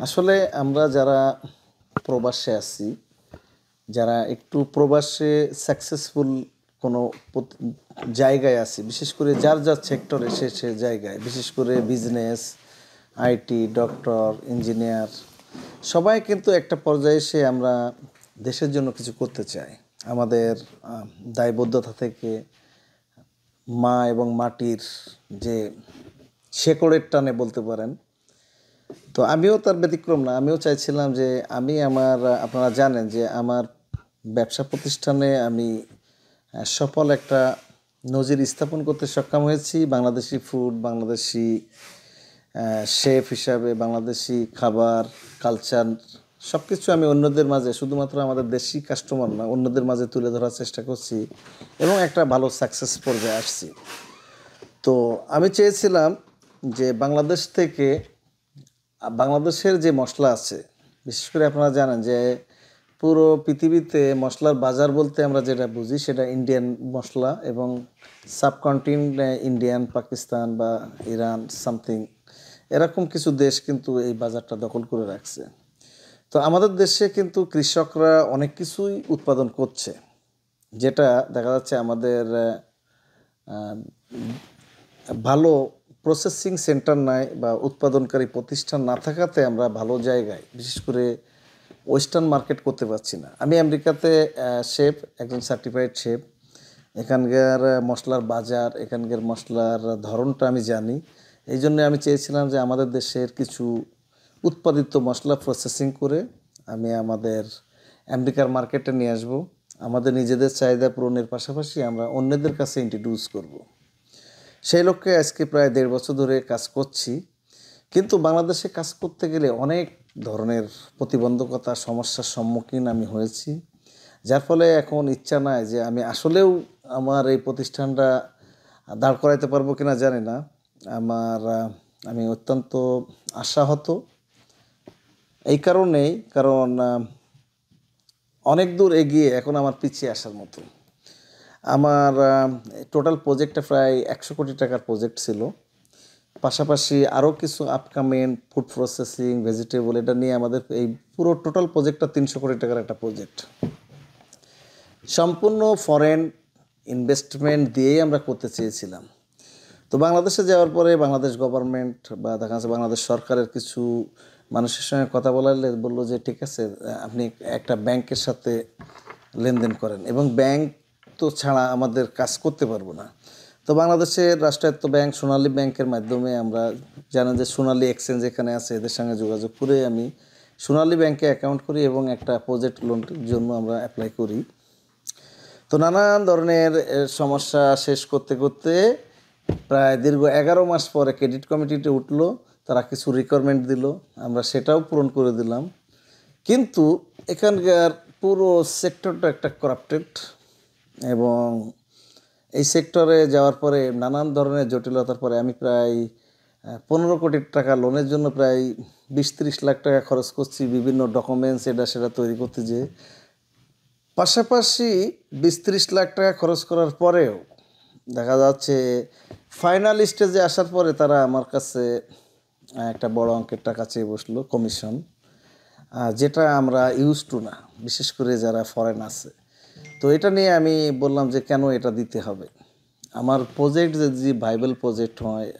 আসলে আমরা যারা প্রবাসে আছি, যারা একটু প্রবাসে সাকসেসফুল কোনো জায়গায় আছি, বিশেষ করে যার যার সেক্টরে সে জায়গায়, বিশেষ করে বিজনেস, আইটি, ডক্টর, ইঞ্জিনিয়ার, সবাই কিন্তু একটা পর্যায়ে এসে আমরা দেশের জন্য কিছু করতে চাই। আমাদের দায়বদ্ধতা থেকে মা এবং মাটির যে শেকড়ের টানে বলতে পারেন। তো আমিও তার ব্যতিক্রম না। আমিও চাইছিলাম যে আপনারা জানেন যে আমার ব্যবসা প্রতিষ্ঠানে আমি সফল একটা নজির স্থাপন করতে সক্ষম হয়েছি। বাংলাদেশি ফুড, বাংলাদেশি শেফ হিসাবে বাংলাদেশি খাবার, কালচার সব কিছু আমি অন্যদের মাঝে, শুধুমাত্র আমাদের দেশি কাস্টমার না, অন্যদের মাঝে তুলে ধরার চেষ্টা করছি এবং একটা ভালো সাকসেস পর্যায়ে আসছি। তো আমি চেয়েছিলাম যে বাংলাদেশের যে মশলা আছে, বিশেষ করে আপনারা জানেন যে পুরো পৃথিবীতে মশলার বাজার বলতে আমরা যেটা বুঝি সেটা ইন্ডিয়ান মশলা, এবং সাবকন্টিনেন্টে ইন্ডিয়ান, পাকিস্তান বা ইরান সামথিং এরকম কিছু দেশ কিন্তু এই বাজারটা দখল করে রাখছে। তো আমাদের দেশে কিন্তু কৃষকরা অনেক কিছুই উৎপাদন করছে, যেটা দেখা যাচ্ছে আমাদের ভালো প্রসেসিং সেন্টার নাই বা উৎপাদনকারী প্রতিষ্ঠান না থাকাতে আমরা ভালো জায়গায়, বিশেষ করে ওয়েস্টার্ন মার্কেট করতে পারছি না। আমি আমেরিকাতে শেফ, একজন সার্টিফাইড শেফ। এখানকার মশলার বাজার, এখানকার মশলার ধরনটা আমি জানি। এই জন্য আমি চেয়েছিলাম যে আমাদের দেশের কিছু উৎপাদিত মশলা প্রসেসিং করে আমি আমাদের আমেরিকার মার্কেটে নিয়ে আসব। আমাদের নিজেদের চাহিদা পূরণের পাশাপাশি আমরা অন্যদের কাছে ইন্ট্রোডিউস করব। সেই লক্ষ্যে আজকে প্রায় 1.5 বছর ধরে কাজ করছি। কিন্তু বাংলাদেশে কাজ করতে গেলে অনেক ধরনের প্রতিবন্ধকতা, সমস্যার সম্মুখীন আমি হয়েছি, যার ফলে এখন ইচ্ছা নাই যে আমি আসলেও আমার এই প্রতিষ্ঠানটা দাঁড় করাইতে পারবো কিনা জানি না। আমি অত্যন্ত আশাহত এই কারণ অনেক দূর এগিয়ে এখন আমার পিছিয়ে আসার মতো। আমার টোটাল প্রজেক্টটা প্রায় 100 কোটি টাকার প্রজেক্ট ছিল। পাশাপাশি আরও কিছু আপকামিং ফুড প্রসেসিং, ভেজিটেবল, এটা নিয়ে আমাদের এই পুরো টোটাল প্রজেক্টটা 300 কোটি টাকার একটা প্রজেক্ট। সম্পূর্ণ ফরেন ইনভেস্টমেন্ট দিয়েই আমরা করতে চেয়েছিলাম। তো বাংলাদেশে যাওয়ার পরে বাংলাদেশ গভর্নমেন্ট বা দেখা যাচ্ছে বাংলাদেশ সরকারের কিছু মানুষের সঙ্গে কথা বলালে বললো যে ঠিক আছে, আপনি একটা ব্যাংকের সাথে লেনদেন করেন, এবং ব্যাংক তো ছাড়া আমাদের কাজ করতে পারবো না। তো বাংলাদেশের রাষ্ট্রায়ত্ত ব্যাংক সোনালী ব্যাংকের মাধ্যমে, আমরা জানেন যে সোনালী এক্সচেঞ্জ এখানে আছে, এদের সঙ্গে যোগাযোগ করে আমি সোনালী ব্যাংকে অ্যাকাউন্ট করি এবং একটা প্রজেক্ট লোনের জন্য আমরা অ্যাপ্লাই করি। তো নানান ধরনের সমস্যা শেষ করতে করতে প্রায় দীর্ঘ 11 মাস পরে ক্রেডিট কমিটিতে উঠলো, তারা কিছু রিকোয়ারমেন্ট দিল, আমরা সেটাও পূরণ করে দিলাম। কিন্তু এখানকার পুরো সেক্টরটা একটা করাপ্টেড, এবং এই সেক্টরে যাওয়ার পরে নানান ধরনের জটিলতার পরে আমি প্রায় 15 কোটি টাকা লোনের জন্য প্রায় 20-30 লাখ টাকা খরচ করছি বিভিন্ন ডকুমেন্টস এটা সেটা তৈরি করতে যেয়ে। পাশাপাশি 20-30 লাখ টাকা খরচ করার পরেও দেখা যাচ্ছে ফাইনাল স্টেজে আসার পরে তারা আমার কাছে একটা বড় অঙ্কের টাকা চেয়ে বসলো, কমিশন, যেটা আমরা ইউজ টু না, বিশেষ করে যারা ফরেন আছে। তো এটা নিয়ে আমি বললাম যে কেন এটা দিতে হবে। আমার প্রজেক্ট যদি ভাইবেল প্রজেক্ট হয়,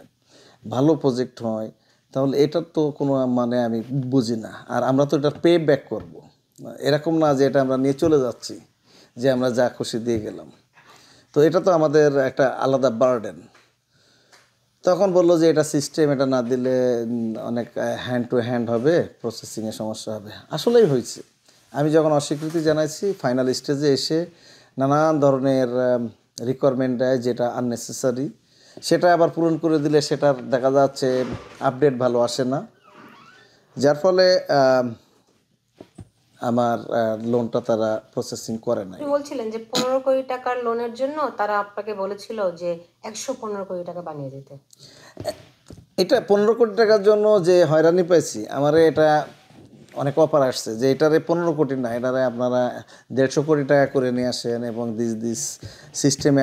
ভালো প্রজেক্ট হয়, তাহলে এটার তো কোনো মানে আমি বুঝি না। আর আমরা তো এটা পে ব্যাক করবো, এরকম না যে এটা আমরা নিয়ে চলে যাচ্ছি, যে আমরা যা খুশি দিয়ে গেলাম। তো এটা তো আমাদের একটা আলাদা বার্ডেন। তখন বললো যে এটা সিস্টেম, এটা না দিলে অনেক হ্যান্ড টু হ্যান্ড হবে, প্রসেসিংয়ে সমস্যা হবে। আসলেই হয়েছে। আমি যখন অস্বীকৃতি জানাইছি, ফাইনাল স্টেজে এসে নানান ধরনের রিকোয়ারমেন্ট দেয় যেটা আননেসেসারি, সেটা আবার পূরণ করে দিলে সেটার দেখা যাচ্ছে আপডেট ভালো আসে না, যার ফলে আমার লোনটা তারা প্রসেসিং করে নাই। আপনি বলছিলেন যে 15 কোটি টাকার লোনের জন্য তারা আপনাকে বলেছিল যে 115 কোটি টাকা বানিয়ে দিতে। এটা 15 কোটি টাকার জন্য যে হয়রানি পাইছি, আমারে এটা অনেক অফার আসছে যে এটারে 15 কোটি না, এটারে আপনারা 150 কোটি টাকা করে নিয়ে আসেন এবং দিস সিস্টেমে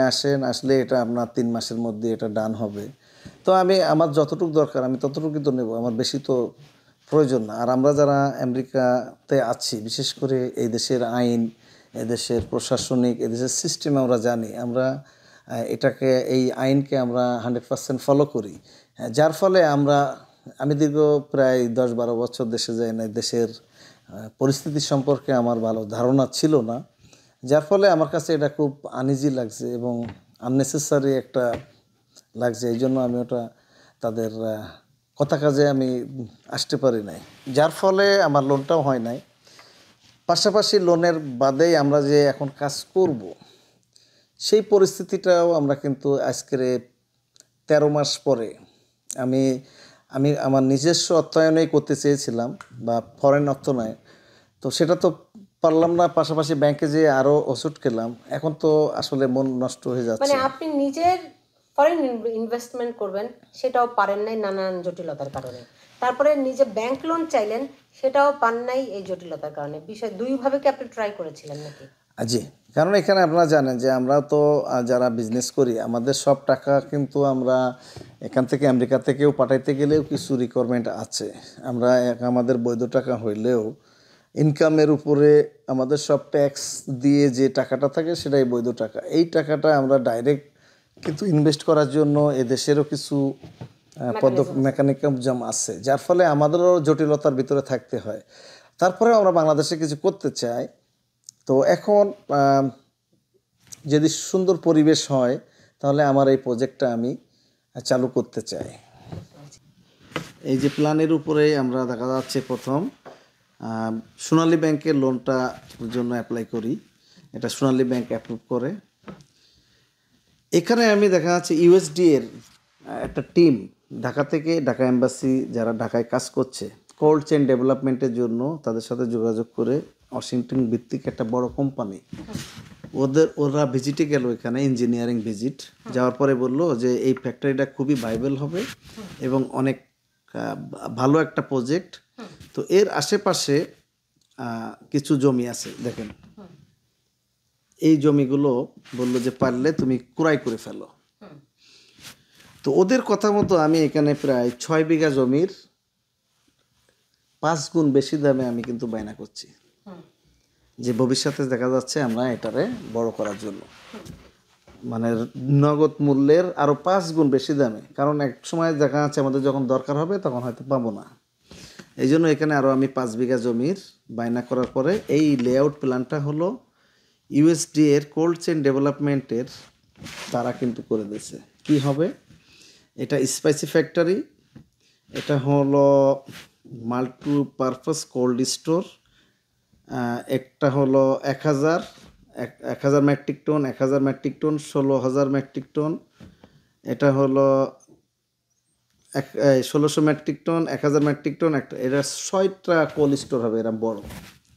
আসলে এটা আপনার 3 মাসের মধ্যে এটা ডান হবে। তো আমার যতটুকু দরকার আমি ততটুকুই তো নেব, আমার বেশি তো প্রয়োজন না। আর আমরা যারা আমেরিকাতে আছি, বিশেষ করে এই দেশের আইন, এদেশের প্রশাসনিক, এদেশের সিস্টেম আমরা জানি। আমরা এটাকে, এই আইনকে আমরা 100% ফলো করি। যার ফলে আমি দীর্ঘ প্রায় 10-12 বছর দেশে যাই না। দেশের পরিস্থিতি সম্পর্কে আমার ভালো ধারণা ছিল না, যার ফলে আমার কাছে এটা খুব আনইজি লাগছে এবং আননেসেসারি একটা লাগছে। এই জন্য আমি ওটা তাদের কথা কাজে আমি আসতে পারি নাই, যার ফলে আমার লোনটাও হয় নাই। পাশাপাশি লোনের বাদেই আমরা যে এখন কাজ করব, সেই পরিস্থিতিটাও আমরা কিন্তু আজকের 13 মাস পরে আমি আমি আমার নিজস্ব অর্থায়নেই করতে চেয়েছিলাম, বা ফরেন অর্থনয়, তো সেটা তো পারলাম না। পাশাপাশি ব্যাংকে যে আরও ওষুধ খেলাম, এখন তো আসলে মন নষ্ট হয়ে মানে যাচ্ছে। আপনি নিজের ফরেন ইনভেস্টমেন্ট করবেন, সেটাও পারেন নাই নানান জটিলতার কারণে। তারপরে নিজে ব্যাংক লোন চাইলেন, সেটাও পান নাই এই জটিলতার কারণে। বিষয় দুইভাবে কি আপনি ট্রাই করেছিলেন নাকি? জি, কারণ এখানে আপনারা জানেন যে আমরা তো যারা বিজনেস করি, আমাদের সব টাকা কিন্তু আমরা এখান থেকে, আমেরিকা থেকেও পাঠাইতে গেলেও কিছু রিকোয়ারমেন্ট আছে। আমরা আমাদের বৈধ টাকা হইলেও ইনকামের উপরে আমাদের সব ট্যাক্স দিয়ে যে টাকাটা থাকে, সেটাই বৈধ টাকা। এই টাকাটা আমরা ডাইরেক্ট কিন্তু ইনভেস্ট করার জন্য এদেশেরও কিছু মেকানিজম আছে, যার ফলে আমাদেরও জটিলতার ভিতরে থাকতে হয়। তারপরেও আমরা বাংলাদেশে কিছু করতে চাই। তো এখন যদি সুন্দর পরিবেশ হয়, তাহলে আমার এই প্রজেক্টটা আমি চালু করতে চাই। এই যে প্ল্যানের উপরেই আমরা দেখা যাচ্ছে প্রথম সোনালী ব্যাংকের লোনটা জন্য অ্যাপ্লাই করি। এটা সোনালী ব্যাংক অ্যাপ্রুভ করে। এখানে আমি দেখা যাচ্ছে ইউএসডি এর একটা টিম ঢাকা থেকে, ঢাকা এম্বাসি যারা ঢাকায় কাজ করছে কোল্ড চেইন ডেভেলপমেন্টের জন্য, তাদের সাথে যোগাযোগ করে ওয়াশিংটন ভিত্তিক একটা বড় কোম্পানি, ওরা ভিজিটে গেল এখানে, ইঞ্জিনিয়ারিং ভিজিট। যাওয়ার পরে বললো যে এই ফ্যাক্টরিটা খুবই ভাইবেল হবে এবং অনেক ভালো একটা প্রজেক্ট। তো এর আশেপাশে কিছু জমি আছে, দেখেন এই জমিগুলো বললো যে পারলে তুমি ক্রয় করে ফেলো। তো ওদের কথা মতো আমি এখানে প্রায় 6 বিঘা জমির 5 গুণ বেশি দামে আমি কিন্তু বায়না করছি, যে ভবিষ্যতে দেখা যাচ্ছে আমরা এটারে বড় করার জন্য, মানে নগদ মূল্যের আরও 5 গুণ বেশি দামে। কারণ এক সময় দেখা যাচ্ছে আমাদের যখন দরকার হবে তখন হয়তো পাবো না। এই জন্য এখানে আরও আমি 5 বিঘা জমির বায়না করার পরে এই লেআউট প্ল্যানটা হলো ইউএসডি এর কোল্ড চেইন ডেভেলপমেন্টের তারা কিন্তু করে দিয়েছে। কি হবে এটা? স্পাইসি ফ্যাক্টরি, এটা হলো মাল্টিপারপাস কোল্ড স্টোর, একটা হলো 1000 metric tonne, 1000 metric tonne, 16,000 metric tonne, এটা হলো 1600 মেট্রিক টন, 1000 মেট্রিক টন, একটা, এটা 6টা কোল্ড স্টোর হবে এরা বড়,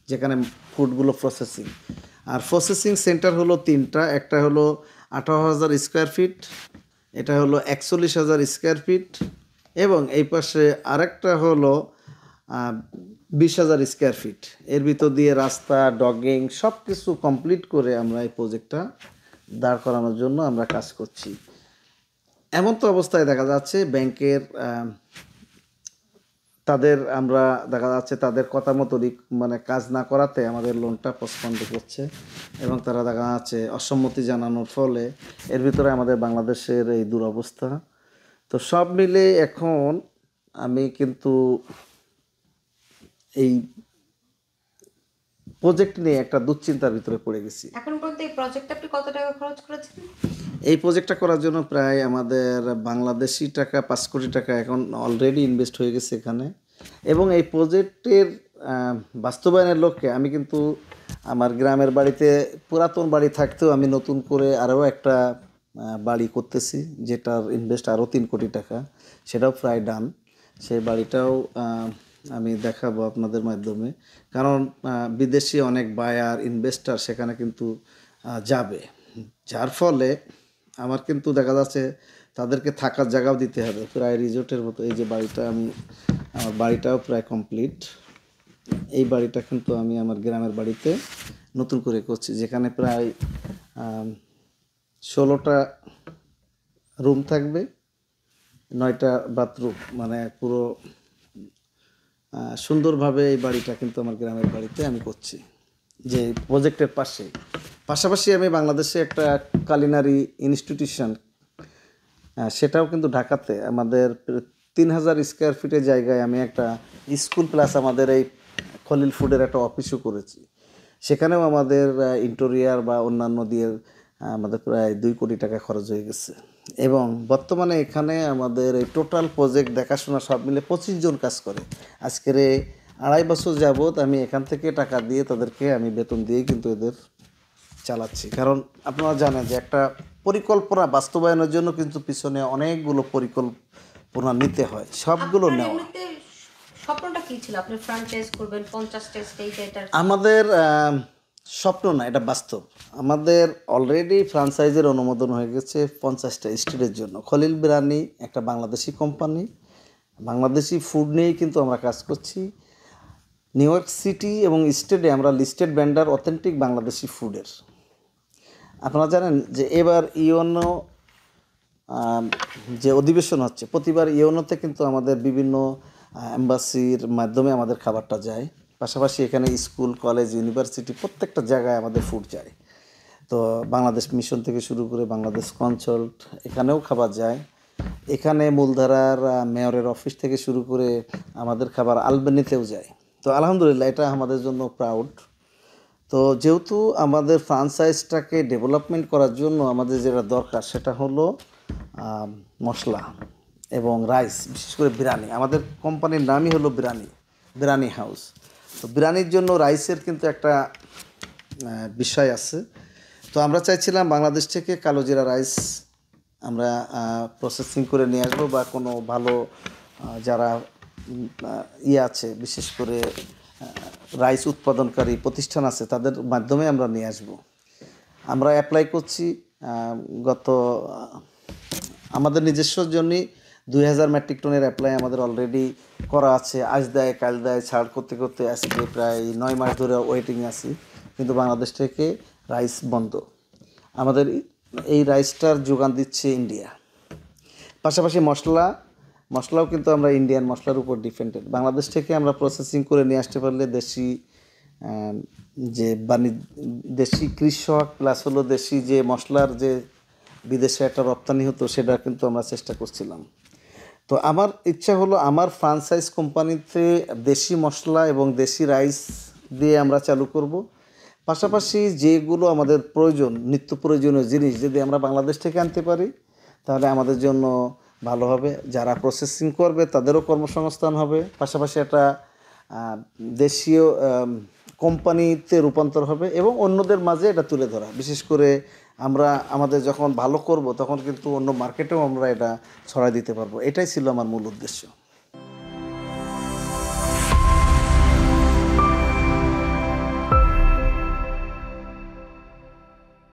যেখানে ফুডগুলো প্রসেসিং। আর প্রসেসিং সেন্টার হলো 3টা, একটা হলো 18,000 স্কোয়ার ফিট, এটা হলো 41,000 স্কোয়ার ফিট, এবং এই পাশে আরেকটা হলো 20,000 স্কোয়ার ফিট। এর ভিতর দিয়ে রাস্তা, ডগিং সব কিছু কমপ্লিট করে আমরা এই প্রজেক্টটা দাঁড় করানোর জন্য আমরা কাজ করছি। এমন তো অবস্থায় দেখা যাচ্ছে ব্যাংকের আমরা দেখা যাচ্ছে তাদের কথা মতো মানে কাজ না করাতে আমাদের লোনটা পোস্টপন্ড করছে, এবং তারা দেখা যাচ্ছে অসম্মতি জানানোর ফলে এর ভিতরে আমাদের বাংলাদেশের এই দুরবস্থা। তো সব মিলে এখন আমি কিন্তু এই প্রজেক্ট নিয়ে একটা দুশ্চিন্তার ভিতরে পড়ে গেছি। এখন পর্যন্ত এই প্রজেক্টে আপনি কত টাকা খরচ করেছেন? এই প্রজেক্টটা করার জন্য প্রায় আমাদের বাংলাদেশি টাকা 5 কোটি টাকা এখন অলরেডি ইনভেস্ট হয়ে গেছে এখানে। এবং এই প্রজেক্টের বাস্তবায়নের লক্ষ্যে আমি কিন্তু আমার গ্রামের বাড়িতে, পুরাতন বাড়ি থাকতেও আমি নতুন করে আরও একটা বাড়ি করতেছি, যেটার ইনভেস্ট আরও 3 কোটি টাকা, সেটাও প্রায় ডান। সেই বাড়িটাও আমি দেখাবো আপনাদের মাধ্যমে, কারণ বিদেশি অনেক বায়ার, ইনভেস্টার সেখানে কিন্তু যাবে, যার ফলে আমার কিন্তু দেখা যাচ্ছে তাদেরকে থাকার জায়গাও দিতে হবে, প্রায় রিসোর্টের মতো। এই যে বাড়িটা, আমার বাড়িটাও প্রায় কমপ্লিট। এই বাড়িটা কিন্তু আমি আমার গ্রামের বাড়িতে নতুন করে করছি, যেখানে প্রায় 16টা রুম থাকবে, 9টা বাথরুম, মানে পুরো সুন্দরভাবে এই বাড়িটা কিন্তু আমার গ্রামের বাড়িতে আমি করছি, যে প্রজেক্টের পাশাপাশি আমি বাংলাদেশে একটা কালিনারি ইনস্টিটিউশন, সেটাও কিন্তু ঢাকাতে আমাদের 3000 স্কোয়ার ফিটের জায়গায় আমি একটা স্কুল প্লাস আমাদের এই খলিল ফুডের একটা অফিসও করেছি। সেখানেও আমাদের ইন্টেরিয়ার বা অন্যান্য দিয়ে আমাদের প্রায় 2 কোটি টাকা খরচ হয়ে গেছে। এবং বর্তমানে এখানে আমাদের এই টোটাল প্রজেক্ট দেখাশোনা সব মিলে 25 জন কাজ করে। আজকের এই 2.5 বছর যাবৎ আমি এখান থেকে টাকা দিয়ে তাদেরকে আমি বেতন দিয়ে কিন্তু এদের চালাচ্ছি। কারণ আপনারা জানেন যে একটা পরিকল্পনা বাস্তবায়নের জন্য কিন্তু পিছনে অনেকগুলো পরিকল্পনা নিতে হয়, সবগুলো আপনার নেওয়া। এমনিতে স্বপ্নটা কি ছিল? আপনি ফ্র্যাঞ্চাইজ করবেন 50টা স্টেট, এটা আমাদের স্বপ্ন না, এটা বাস্তব। আমাদের অলরেডি ফ্রাঞ্চাইজের অনুমোদন হয়ে গেছে 50টা স্টেটের জন্য। খলিল বিরিয়ানি একটা বাংলাদেশি কোম্পানি, বাংলাদেশি ফুড নিয়েই কিন্তু আমরা কাজ করছি। নিউ ইয়র্ক সিটি এবং স্টেটে আমরা লিস্টেড ভেন্ডার অথেন্টিক বাংলাদেশি ফুডের। আপনারা জানেন যে এবার ইউএনও যে অধিবেশন হচ্ছে, প্রতিবার ইউএনওতে কিন্তু আমাদের বিভিন্ন এম্বাসির মাধ্যমে আমাদের খাবারটা যায়। পাশাপাশি এখানে স্কুল, কলেজ, ইউনিভার্সিটি প্রত্যেকটা জায়গায় আমাদের ফুড যায়। তো বাংলাদেশ মিশন থেকে শুরু করে বাংলাদেশ কনসাল্ট, এখানেও খাবার যায়। এখানে মূলধারার মেয়রের অফিস থেকে শুরু করে আমাদের খাবার আলবেনিতেও যায়। তো আলহামদুলিল্লাহ, এটা আমাদের জন্য প্রাউড। তো যেহেতু আমাদের ফ্রাঞ্চাইজটাকে ডেভেলপমেন্ট করার জন্য আমাদের যেটা দরকার সেটা হলো মশলা এবং রাইস, বিশেষ করে বিরিয়ানি। আমাদের কোম্পানির নামই হলো বিরিয়ানি হাউস। তো বিরিয়ানির জন্য রাইসের কিন্তু একটা বিষয় আছে। তো আমরা চাইছিলাম বাংলাদেশ থেকে কালো জিরা রাইস আমরা প্রসেসিং করে নিয়ে আসবো, বা কোনো ভালো যারা আছে, বিশেষ করে রাইস উৎপাদনকারী প্রতিষ্ঠান আছে, তাদের মাধ্যমে আমরা নিয়ে আসব। আমরা অ্যাপ্লাই করছি গত আমাদের নিজস্ব জন্যই 2000 মেট্রিক টনের অ্যাপ্লাই আমাদের অলরেডি করা আছে। আজ দেয় কাল দেয় ছাড় করতে করতে আজকে প্রায় 9 মাস ধরে ওয়েটিং আছি, কিন্তু বাংলাদেশ থেকে রাইস বন্ধ। আমাদের এই রাইসটার যোগান দিচ্ছে ইন্ডিয়া। পাশাপাশি মশলাও কিন্তু আমরা ইন্ডিয়ান মশলার উপর ডিপেন্ডেন্ট। বাংলাদেশ থেকে আমরা প্রসেসিং করে নিয়ে আসতে পারলে দেশি যে দেশি কৃষক প্লাস হলো দেশি যে মশলার যে বিদেশে একটা রপ্তানি হতো, সেটা কিন্তু আমরা চেষ্টা করছিলাম। তো আমার ইচ্ছা হলো আমার ফ্রাঞ্চাইজ কোম্পানিতে দেশি মশলা এবং দেশি রাইস দিয়ে আমরা চালু করব। পাশাপাশি যেগুলো আমাদের প্রয়োজন, নিত্য প্রয়োজনীয় জিনিস যদি আমরা বাংলাদেশ থেকে আনতে পারি তাহলে আমাদের জন্য ভালো হবে। যারা প্রসেসিং করবে তাদেরও কর্মসংস্থান হবে, পাশাপাশি একটা দেশীয় কোম্পানিতে রূপান্তর হবে এবং অন্যদের মাঝে এটা তুলে ধরা। বিশেষ করে আমরা আমাদের যখন ভালো করব তখন কিন্তু অন্য মার্কেটেও আমরা এটা ছড়াই দিতে পারবো। এটাই ছিল আমার মূল উদ্দেশ্য।